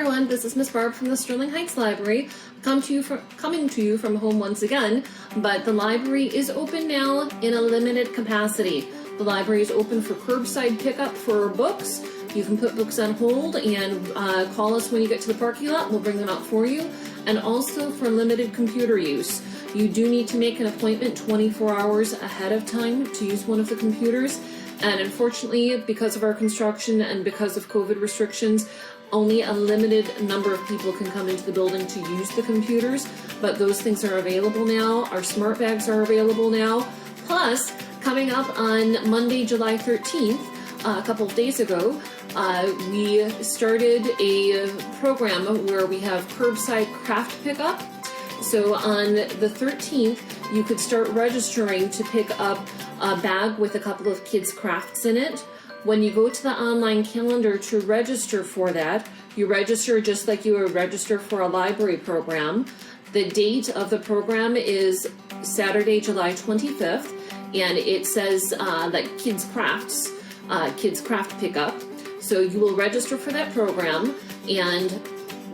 everyone, this is Miss Barb from the Sterling Heights Library, coming to you from home once again, but the library is open now in a limited capacity. The library is open for curbside pickup for books. You can put books on hold and call us when you get to the parking lot. We'll bring them out for you. And also for limited computer use. You do need to make an appointment 24 hours ahead of time to use one of the computers. And unfortunately, because of our construction and because of COVID restrictions, only a limited number of people can come into the building to use the computers, but those things are available now. Our smart bags are available now. Plus, coming up on Monday, July 13th, a couple of days ago, we started a program where we have curbside craft pickup. So on the 13th, you could start registering to pick up a bag with a couple of kids' crafts in it. When you go to the online calendar to register for that, you register just like you would register for a library program. The date of the program is Saturday, July 25th, and it says that kids' craft pickup. So you will register for that program, and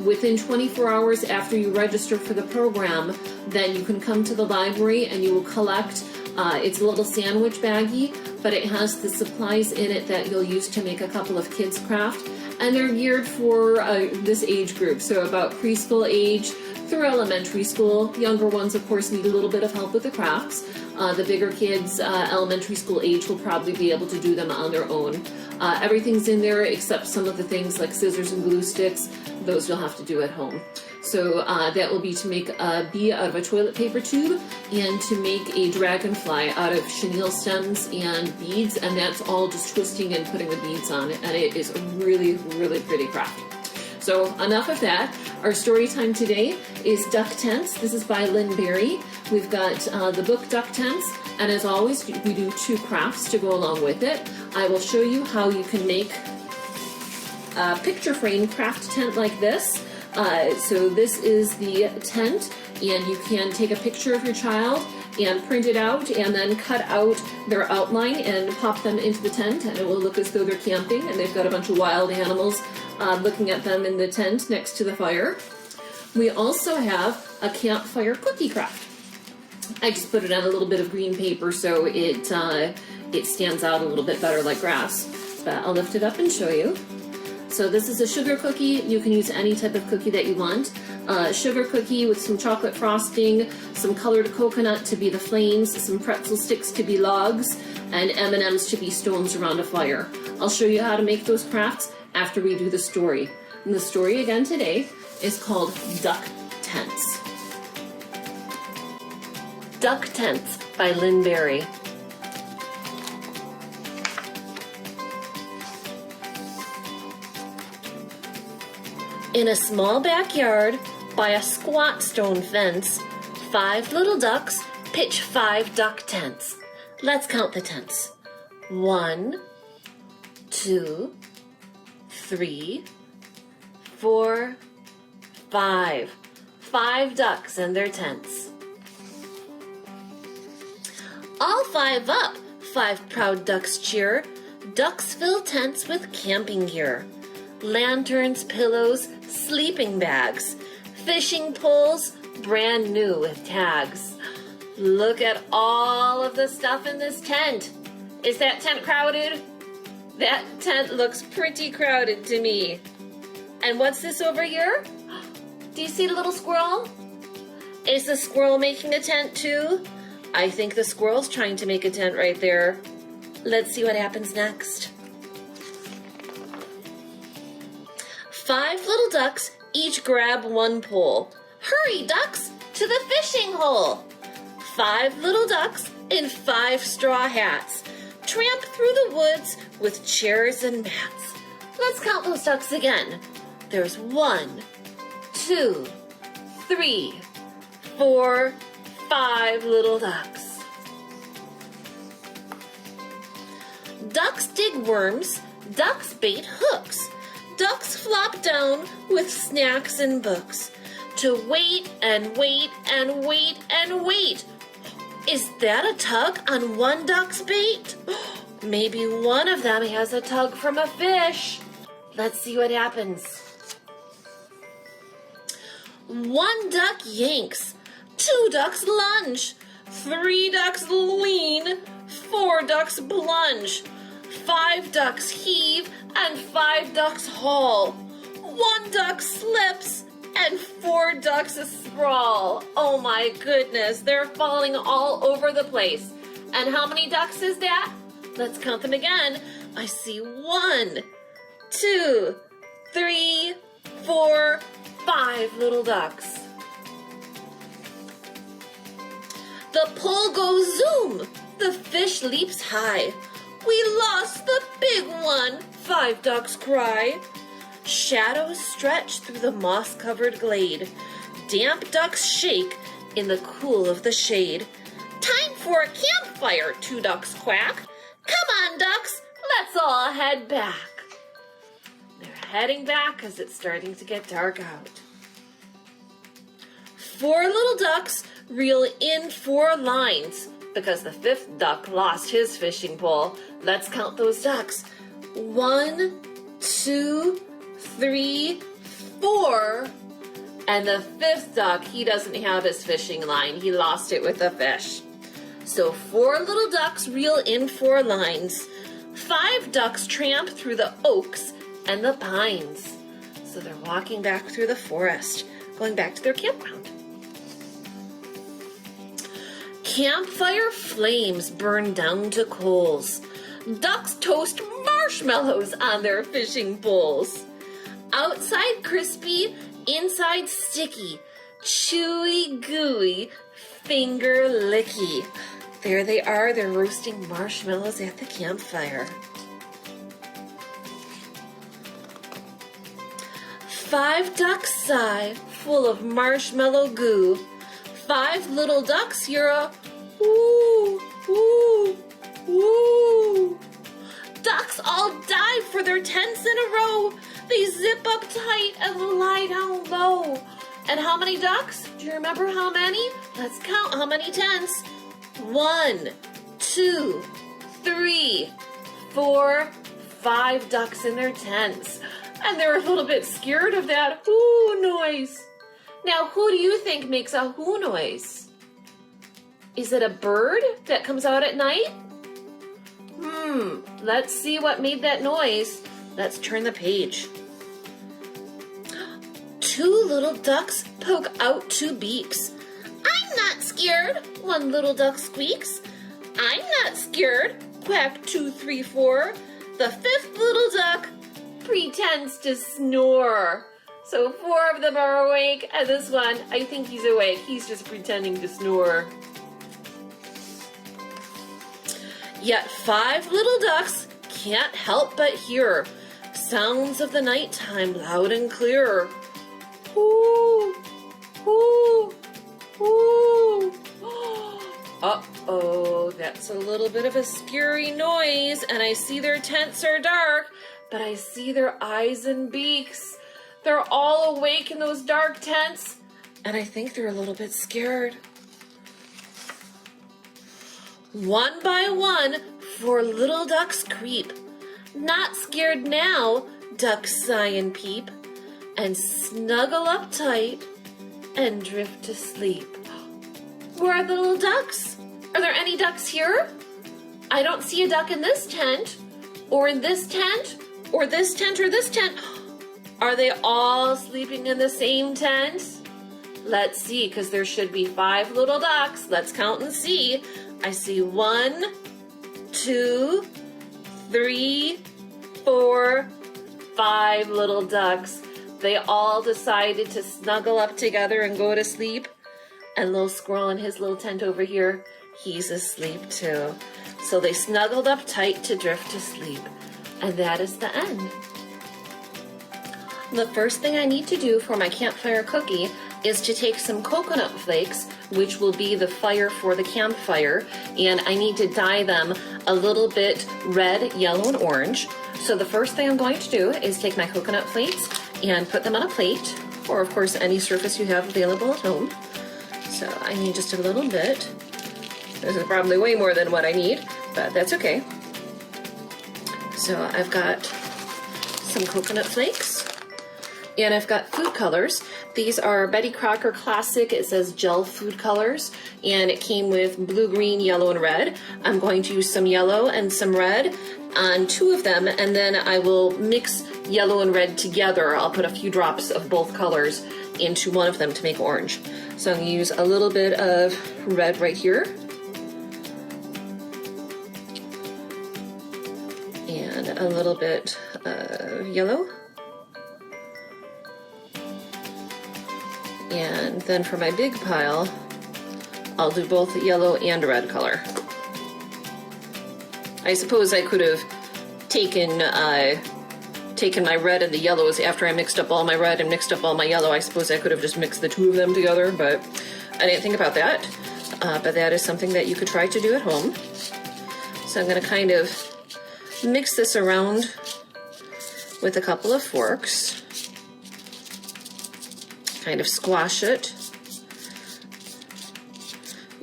within 24 hours after you register for the program, then you can come to the library and you will collect, it's a little sandwich baggie, but it has the supplies in it that you'll use to make a couple of kids' craft, and they're geared for this age group, so about preschool age through elementary school. Younger ones, of course, need a little bit of help with the crafts. The bigger kids, elementary school age, will probably be able to do them on their own. Everything's in there except some of the things like scissors and glue sticks. Those you'll have to do at home. So that will be to make a bee out of a toilet paper tube and to make a dragonfly out of chenille stems and beads, and that's all just twisting and putting the beads on it, and it is a really, really pretty craft. So enough of that. Our story time today is Duck Tents. This is by Lynn Berry. We've got the book Duck Tents, and as always, we do 2 crafts to go along with it. I will show you how you can make a picture frame craft tent like this. So this is the tent, and you can take a picture of your child and print it out and then cut out their outline and pop them into the tent, and it will look as though they're camping and they've got a bunch of wild animals looking at them in the tent next to the fire. We also have a campfire cookie craft. I just put it on a little bit of green paper so it stands out a little bit better like grass, but I'll lift it up and show you. So this is a sugar cookie. You can use any type of cookie that you want. Sugar cookie with some chocolate frosting, some colored coconut to be the flames, some pretzel sticks to be logs, and M&Ms to be stones around a fire. I'll show you how to make those crafts after we do the story. And the story again today is called Duck Tents. Duck Tents by Lynn Berry. In a small backyard, by a squat stone fence, 5 little ducks pitch 5 duck tents. Let's count the tents. 1, 2, 3, 4, 5. 5 ducks and their tents. All 5 up, 5 proud ducks cheer. Ducks fill tents with camping gear. Lanterns, pillows, sleeping bags, fishing poles, brand new with tags. Look at all of the stuff in this tent. Is that tent crowded? That tent looks pretty crowded to me. And what's this over here? Do you see the little squirrel? Is the squirrel making a tent too? I think the squirrel's trying to make a tent right there. Let's see what happens next. 5 little ducks each grab 1 pole. Hurry, ducks, to the fishing hole. 5 little ducks in 5 straw hats tramp through the woods with chairs and mats. Let's count those ducks again. There's 1, 2, 3, 4, 5 little ducks. Ducks dig worms, ducks bait hooks. Ducks flop down with snacks and books to wait and wait and wait and wait. Is that a tug on one duck's bait? Maybe one of them has a tug from a fish. Let's see what happens. 1 duck yanks, 2 ducks lunge, 3 ducks lean, 4 ducks plunge, 5 ducks heave, and 5 ducks haul. 1 duck slips, and 4 ducks sprawl. Oh my goodness, they're falling all over the place. And how many ducks is that? Let's count them again. I see 1, 2, 3, 4, 5 little ducks. The pole goes zoom, the fish leaps high. We lost the big one, 5 ducks cry. Shadows stretch through the moss-covered glade. Damp ducks shake in the cool of the shade. Time for a campfire, 2 ducks quack. Come on, ducks, let's all head back. They're heading back as it's starting to get dark out. 4 little ducks reel in 4 lines because the 5th duck lost his fishing pole. Let's count those ducks. 1, 2, 3, 4. And the 5th duck, he doesn't have his fishing line. He lost it with the fish. So 4 little ducks reel in 4 lines. 5 ducks tramp through the oaks and the pines. So they're walking back through the forest, going back to their campground. Campfire flames burn down to coals. Ducks toast marshmallows on their fishing poles. Outside crispy, inside sticky, chewy, gooey, finger licky. There they are, they're roasting marshmallows at the campfire. 5 ducks sigh, full of marshmallow goo. 5 little ducks hear a woo, woo, woo. Ducks all dive for their tents in a row. They zip up tight and lie down low. And how many ducks? Do you remember how many? Let's count how many tents. 1, 2, 3, 4, 5 ducks in their tents. And they're a little bit scared of that whoo noise. Now, who do you think makes a whoo noise? Is it a bird that comes out at night? Let's see what made that noise. Let's turn the page. 2 little ducks poke out 2 beaks. I'm not scared, 1 little duck squeaks. I'm not scared, quack 2, 3, 4. The 5th little duck pretends to snore. So 4 of them are awake, and this one, I think he's awake. He's just pretending to snore. Yet 5 little ducks can't help but hear sounds of the nighttime loud and clear. Whoo, whoo, whoo. Uh-oh, that's a little bit of a scary noise, and I see their tents are dark, but I see their eyes and beaks. They're all awake in those dark tents, and I think they're a little bit scared. One by one, 4 little ducks creep. Not scared now, ducks sigh and peep, and snuggle up tight and drift to sleep. Where are the little ducks? Are there any ducks here? I don't see a duck in this tent, or in this tent, or this tent, or this tent. Are they all sleeping in the same tent? Let's see, because there should be 5 little ducks. Let's count and see. I see 1, 2, 3, 4, 5 little ducks. They all decided to snuggle up together and go to sleep. And little squirrel in his little tent over here, he's asleep too. So they snuggled up tight to drift to sleep. And that is the end. The first thing I need to do for my campfire cookie is to take some coconut flakes, which will be the fire for the campfire, and I need to dye them a little bit red, yellow, and orange. So the first thing I'm going to do is take my coconut flakes and put them on a plate, or of course any surface you have available at home. So I need just a little bit. This is probably way more than what I need, but that's okay. So I've got some coconut flakes. And I've got food colors. These are Betty Crocker Classic. It says gel food colors, and it came with blue, green, yellow, and red. I'm going to use some yellow and some red on 2 of them, and then I will mix yellow and red together. I'll put a few drops of both colors into one of them to make orange. So I'm going to use a little bit of red right here. And a little bit of yellow. And then for my big pile, I'll do both yellow and red color. I suppose I could have taken my red and the yellows after I mixed up all my red and mixed up all my yellow. I suppose I could have just mixed the 2 of them together, but I didn't think about that. But that is something that you could try to do at home. So I'm going to kind of mix this around with a couple of forks. Kind of squash it.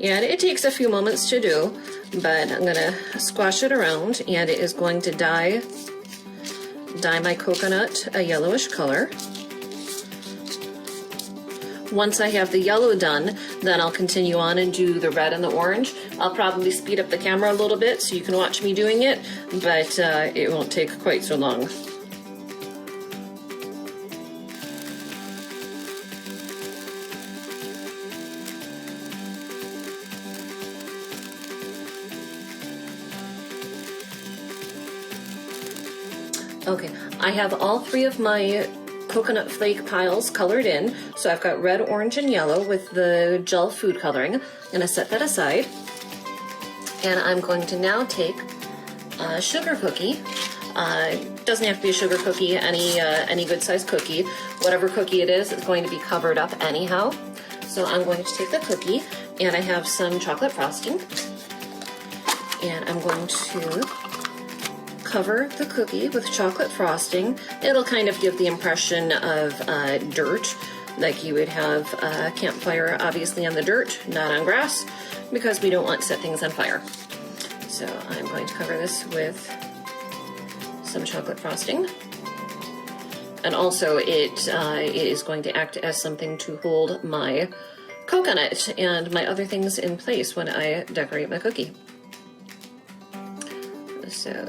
And it takes a few moments to do, but I'm gonna squash it around, and it is going to dye my coconut a yellowish color. Once I have the yellow done, then I'll continue on and do the red and the orange. I'll probably speed up the camera a little bit so you can watch me doing it, but it won't take quite so long. Okay, I have all 3 of my coconut flake piles colored in. So I've got red, orange, and yellow with the gel food coloring. I'm gonna set that aside. And I'm going to now take a sugar cookie. Doesn't have to be a sugar cookie, any good sized cookie. Whatever cookie it is, it's going to be covered up anyhow. So I'm going to take the cookie, and I have some chocolate frosting. And I'm going to cover the cookie with chocolate frosting. It'll kind of give the impression of dirt, like you would have a campfire obviously on the dirt, not on grass, because we don't want to set things on fire. So I'm going to cover this with some chocolate frosting. And also it is going to act as something to hold my coconut and my other things in place when I decorate my cookie. So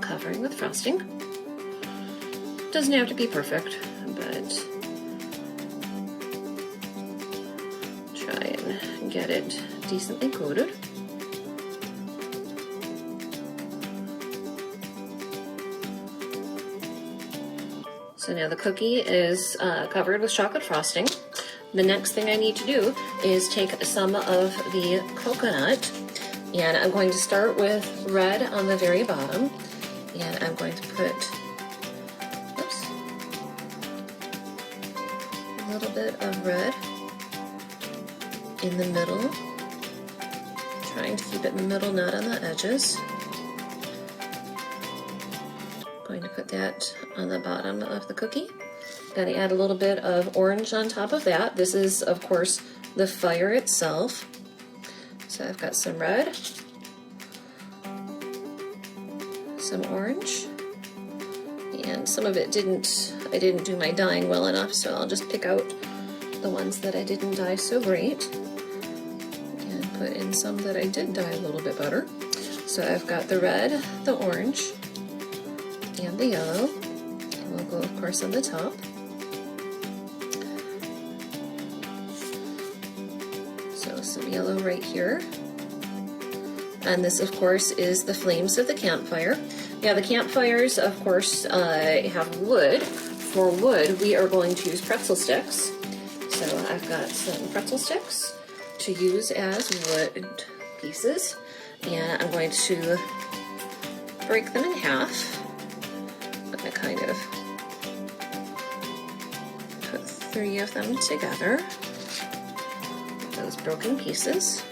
covering with frosting. Doesn't have to be perfect, but try and get it decently coated. So now the cookie is covered with chocolate frosting. The next thing I need to do is take some of the coconut, and I'm going to start with red on the very bottom. And I'm going to put, a little bit of red in the middle, trying to keep it in the middle, not on the edges. Going to put that on the bottom of the cookie. Going to add a little bit of orange on top of that. This is, of course, the fire itself. So I've got some red, some orange, and some of it I didn't do my dyeing well enough, so I'll just pick out the ones that I didn't dye so great and put in some that I did dye a little bit better. So I've got the red, the orange, and the yellow, and we'll go of course on the top. So some yellow right here. And this, of course, is the flames of the campfire. Yeah, the campfires, of course, have wood. For wood, we are going to use pretzel sticks. So I've got some pretzel sticks to use as wood pieces. And I'm going to break them in half. I'm going to kind of put 3 of them together. Those broken pieces.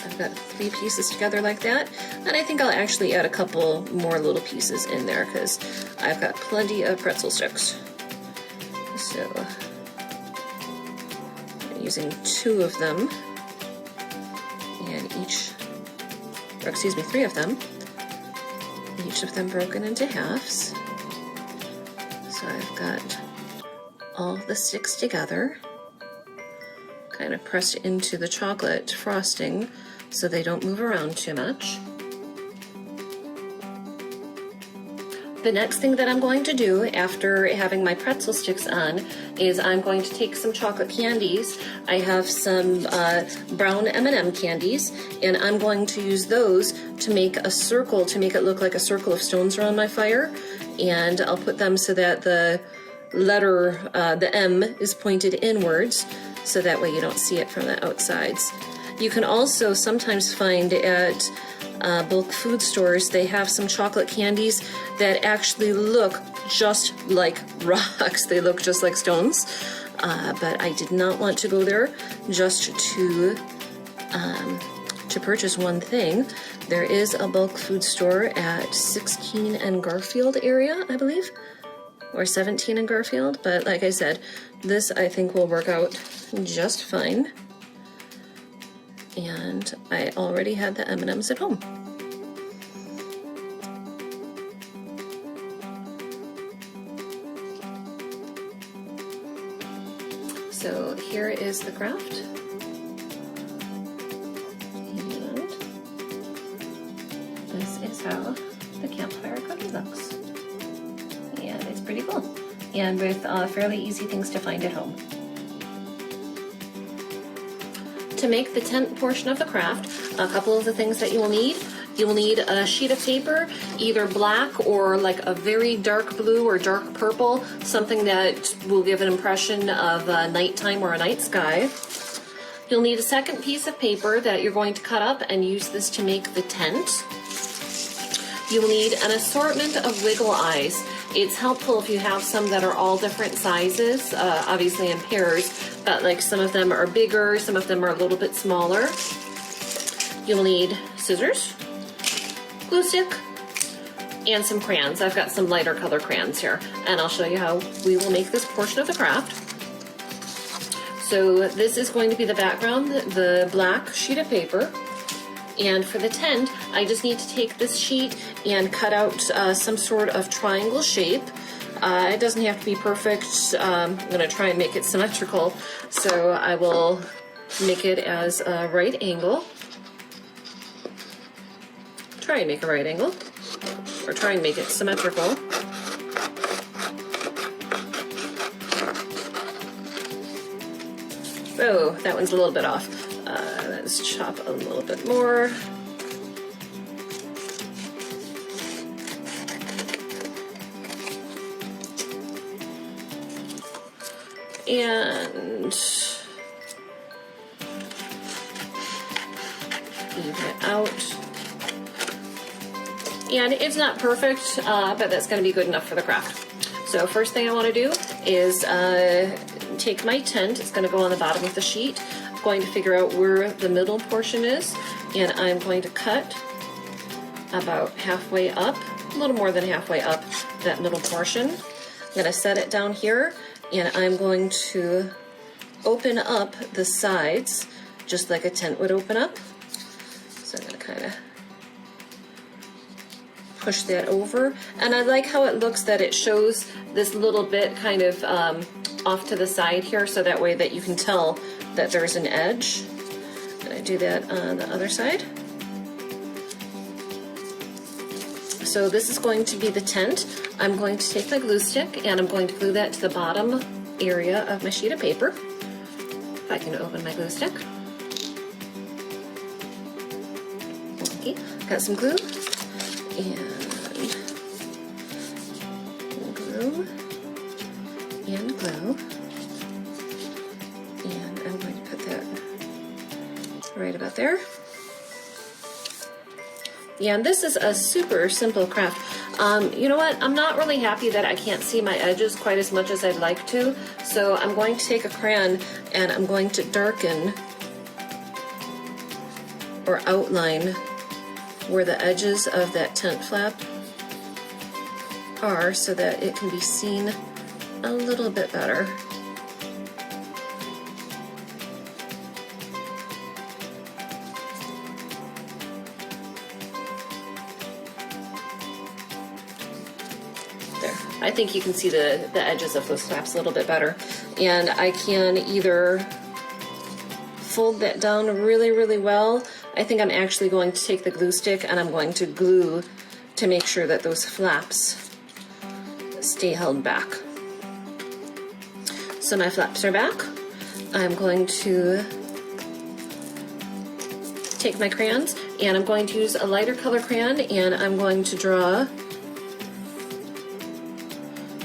I've got 3 pieces together like that, and I think I'll actually add a couple more little pieces in there because I've got plenty of pretzel sticks. So I'm using 2 of them, and 3 of them, each of them broken into halves. So I've got all the sticks together, kind of pressed into the chocolate frosting so they don't move around too much. The next thing that I'm going to do after having my pretzel sticks on is I'm going to take some chocolate candies. I have some brown M&M candies, and I'm going to use those to make a circle, to make it look like a circle of stones around my fire. And I'll put them so that the letter, the M, is pointed inwards, so that way you don't see it from the outsides. You can also sometimes find at bulk food stores, they have some chocolate candies that actually look just like rocks. They look just like stones, but I did not want to go there just to purchase one thing. There is a bulk food store at 16 and Garfield area, I believe, or 17 and Garfield, but like I said, this I think will work out just fine. And I already had the M&Ms at home. So here is the craft. And this is how the campfire cookie looks. And it's pretty cool. And with fairly easy things to find at home. To make the tent portion of the craft, a couple of the things that you will need. You will need a sheet of paper, either black or like a very dark blue or dark purple, something that will give an impression of a nighttime or a night sky. You'll need a second piece of paper that you're going to cut up and use this to make the tent. You will need an assortment of wiggle eyes. It's helpful if you have some that are all different sizes, obviously in pairs, but like some of them are bigger, some of them are a little bit smaller. You'll need scissors, glue stick, and some crayons. I've got some lighter color crayons here, and I'll show you how we will make this portion of the craft. So this is going to be the background, the black sheet of paper. And for the tent, I just need to take this sheet and cut out some sort of triangle shape. It doesn't have to be perfect. I'm going to try and make it symmetrical. So I will make it as a right angle. Try and make a right angle. Or try and make it symmetrical. Oh, that one's a little bit off. Let's chop a little bit more. And even it out. And it's not perfect, but that's going to be good enough for the craft. So first thing I want to do is take my tent. It's going to go on the bottom of the sheet. I'm going to figure out where the middle portion is, and I'm going to cut about halfway up, a little more than halfway up that middle portion. I'm going to set it down here, and I'm going to open up the sides just like a tent would open up. So I'm going to kind of push that over, and I like how it looks that it shows this little bit kind of off to the side here, so that way that you can tell that there's an edge. And I do that on the other side. So this is going to be the tent. I'm going to take my glue stick and I'm going to glue that to the bottom area of my sheet of paper. If I can open my glue stick. Okay, got some glue and glue and glue. And I'm going to put that right about there. Yeah, and this is a super simple craft. You know what? I'm not really happy that I can't see my edges quite as much as I'd like to. So I'm going to take a crayon and I'm going to darken or outline where the edges of that tent flap are so that it can be seen a little bit better. There. I think you can see the edges of those flaps a little bit better. And I can either fold that down really, really well. I think I'm actually going to take the glue stick and I'm going to glue to make sure that those flaps stay held back. So my flaps are back. I'm going to take my crayons and I'm going to use a lighter color crayon and I'm going to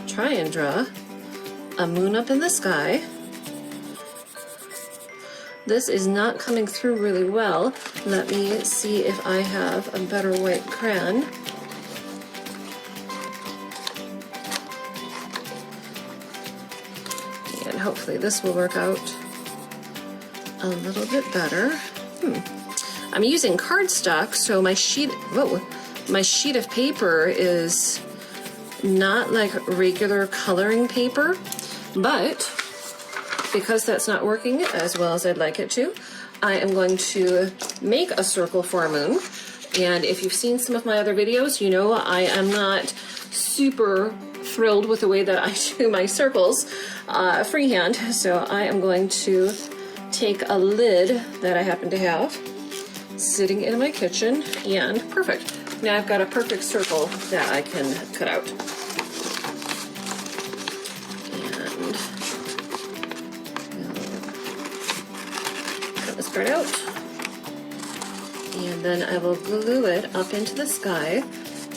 try and draw a moon up in the sky. This is not coming through really well. Let me see if I have a better white crayon. And hopefully this will work out a little bit better. I'm using cardstock, so my sheet of paper is not like regular coloring paper, but because that's not working as well as I'd like it to, I am going to make a circle for a moon. And if you've seen some of my other videos, you know I am not super thrilled with the way that I do my circles freehand. So I am going to take a lid that I happen to have sitting in my kitchen, and perfect. Now I've got a perfect circle that I can cut out. And cut this part out. And then I will glue it up into the sky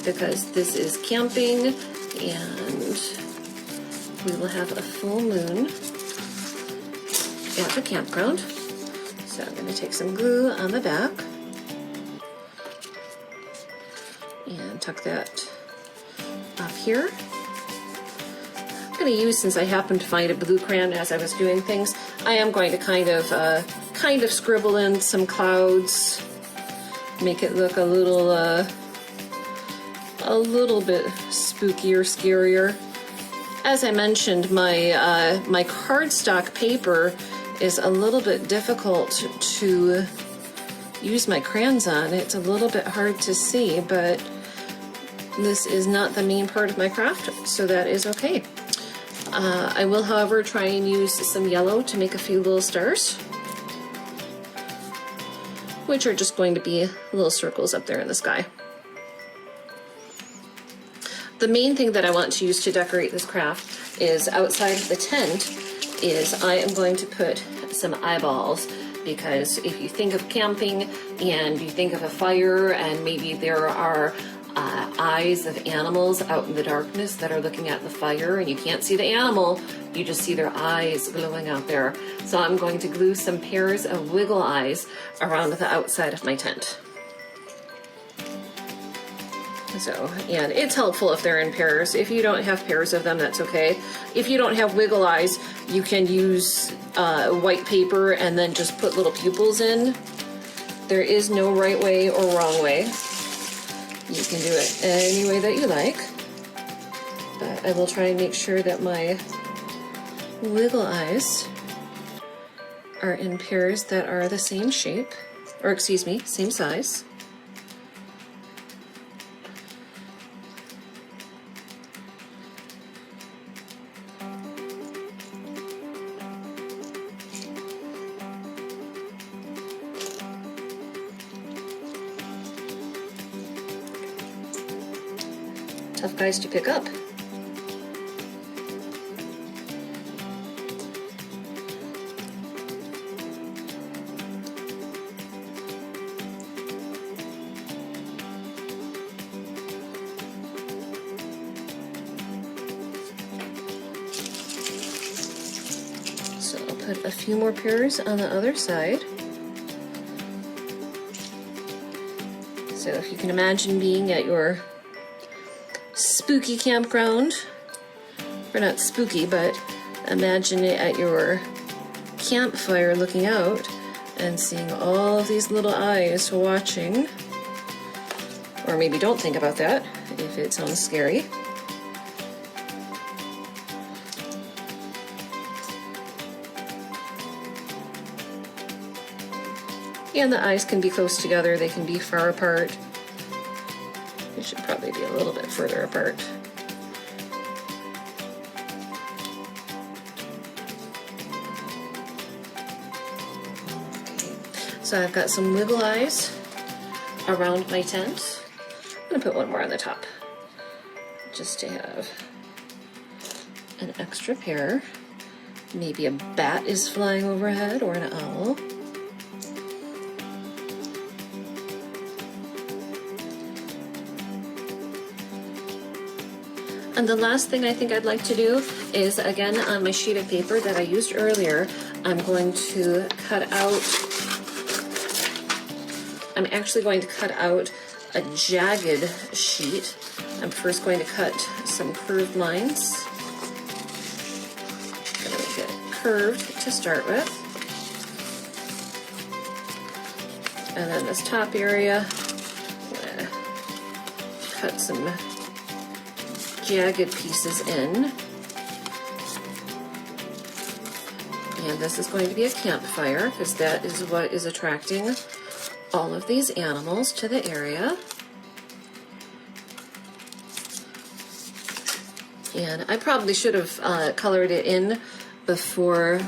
because this is camping and we will have a full moon at the campground. So I'm going to take some glue on the back and tuck that up here. I'm going to use, since I happened to find a blue crayon as I was doing things, I am going to kind of scribble in some clouds, make it look a little bit spookier, scarier. As I mentioned, my cardstock paper is a little bit difficult to use my crayons on. It's a little bit hard to see, but this is not the main part of my craft, so that is okay. I will, however, try and use some yellow to make a few little stars, which are just going to be little circles up there in the sky. The main thing that I want to use to decorate this craft is outside of the tent is I am going to put some eyeballs, because if you think of camping and you think of a fire and maybe there are eyes of animals out in the darkness that are looking at the fire and you can't see the animal, you just see their eyes glowing out there. So I'm going to glue some pairs of wiggle eyes around the outside of my tent. So, and it's helpful if they're in pairs. If you don't have pairs of them, that's okay. If you don't have wiggle eyes, you can use white paper and then just put little pupils in. There is no right way or wrong way. You can do it any way that you like. But I will try and make sure that my wiggle eyes are in pairs that are the same shape, or excuse me, same size. Tough guys to pick up. So I'll put a few more pairs on the other side. So if you can imagine being at your spooky campground, or not spooky, but imagine it at your campfire looking out and seeing all of these little eyes watching. Or maybe don't think about that if it sounds scary. And the eyes can be close together, they can be far apart. It should probably be a little bit further apart. So I've got some wiggle eyes around my tent. I'm gonna put one more on the top, just to have an extra pair. Maybe a bat is flying overhead or an owl. And the last thing I think I'd like to do is, again, on my sheet of paper that I used earlier, I'm going to cut out, I'm actually going to cut out a jagged sheet. I'm first going to cut some curved lines. I'm going to make it curved to start with. And then this top area, I'm going to cut some jagged pieces in. And this is going to be a campfire because that is what is attracting all of these animals to the area. And I probably should have colored it in before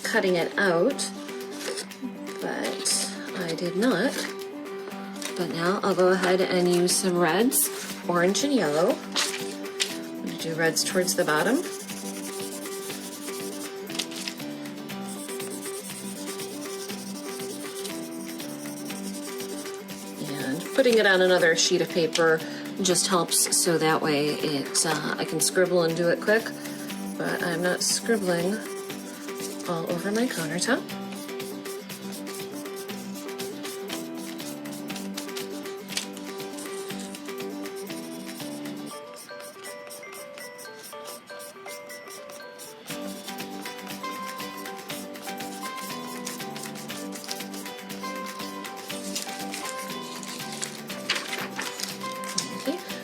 cutting it out, but I did not. But now I'll go ahead and use some reds, orange and yellow. I'm going to do reds towards the bottom. And putting it on another sheet of paper just helps, so that way it I can scribble and do it quick, but I'm not scribbling all over my countertop.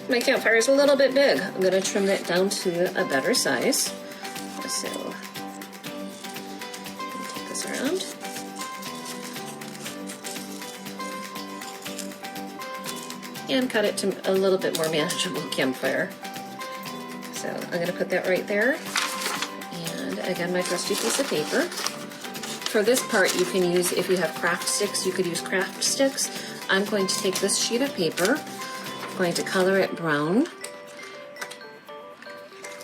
My campfire is a little bit big. I'm going to trim it down to a better size. So, take this around. And cut it to a little bit more manageable campfire. So I'm going to put that right there. And again, my trusty piece of paper. For this part, you can use, if you have craft sticks, you could use craft sticks. I'm going to take this sheet of paper, going to color it brown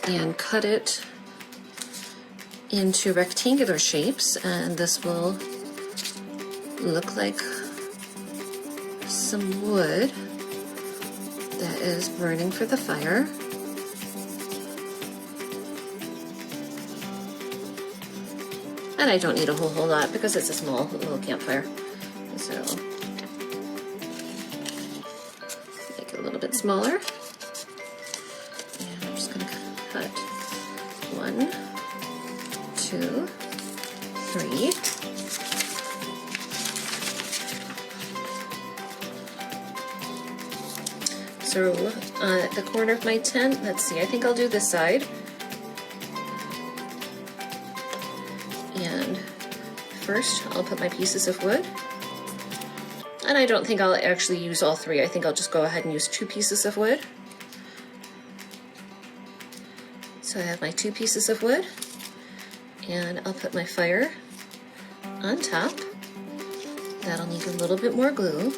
and cut it into rectangular shapes, and this will look like some wood that is burning for the fire. And I don't need a whole lot because it's a small little campfire. So make it a little bit smaller. And I'm just going to cut 1, 2, 3. So at the corner of my tent, let's see, I think I'll do this side. And first I'll put my pieces of wood. And I don't think I'll actually use all 3. I think I'll just go ahead and use 2 pieces of wood. So I have my 2 pieces of wood. And I'll put my fire on top. That'll need a little bit more glue.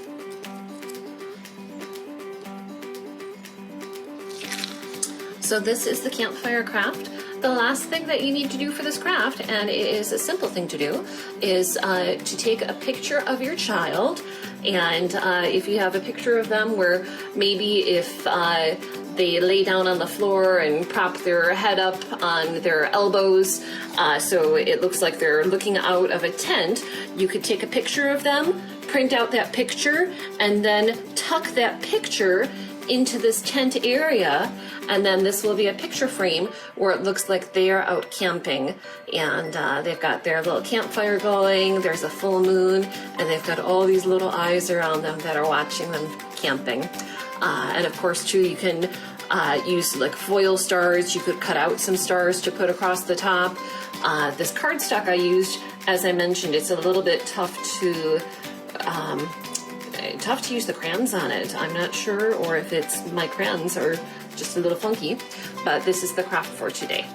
So this is the campfire craft. The last thing that you need to do for this craft, and it is a simple thing to do, is to take a picture of your child. And if you have a picture of them where maybe if they lay down on the floor and prop their head up on their elbows so it looks like they're looking out of a tent, you could take a picture of them, print out that picture, and then tuck that picture into this tent area, and then this will be a picture frame where it looks like they are out camping, and they've got their little campfire going, there's a full moon, and they've got all these little eyes around them that are watching them camping. And of course too, you can use like foil stars. You could cut out some stars to put across the top. This cardstock I used, as I mentioned, it's a little bit tough to use the crayons on it. I'm not sure, or if it's my crayons are just a little funky, but this is the craft for today.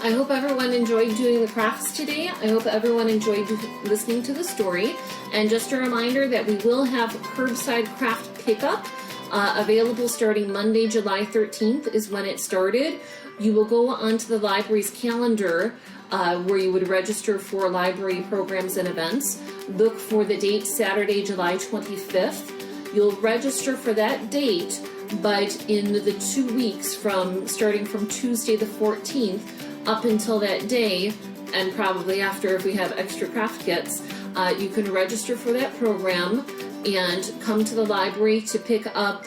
I hope everyone enjoyed doing the crafts today. I hope everyone enjoyed listening to the story. And just a reminder that we will have curbside craft pickup available starting Monday, July 13th is when it started. You will go onto the library's calendar where you would register for library programs and events. Look for the date Saturday, July 25th. You'll register for that date, but in the 2 weeks starting from Tuesday the 14th up until that day, and probably after if we have extra craft kits, you can register for that program and come to the library to pick up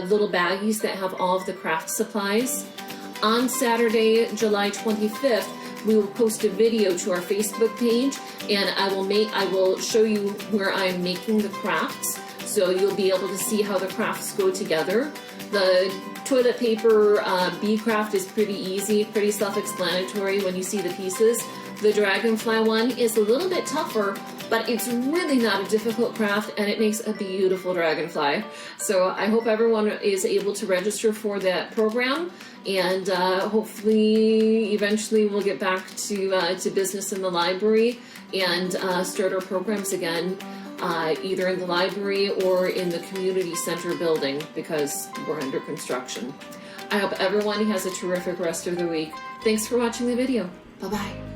little baggies that have all of the craft supplies. On Saturday, July 25th, we will post a video to our Facebook page, and I will show you where I'm making the crafts, so you'll be able to see how the crafts go together. The toilet paper bee craft is pretty easy, pretty self-explanatory when you see the pieces. The dragonfly one is a little bit tougher, but it's really not a difficult craft, and it makes a beautiful dragonfly. So I hope everyone is able to register for that program, and hopefully eventually we'll get back to business in the library and start our programs again, either in the library or in the community center building, because we're under construction. I hope everyone has a terrific rest of the week. Thanks for watching the video. Bye-bye.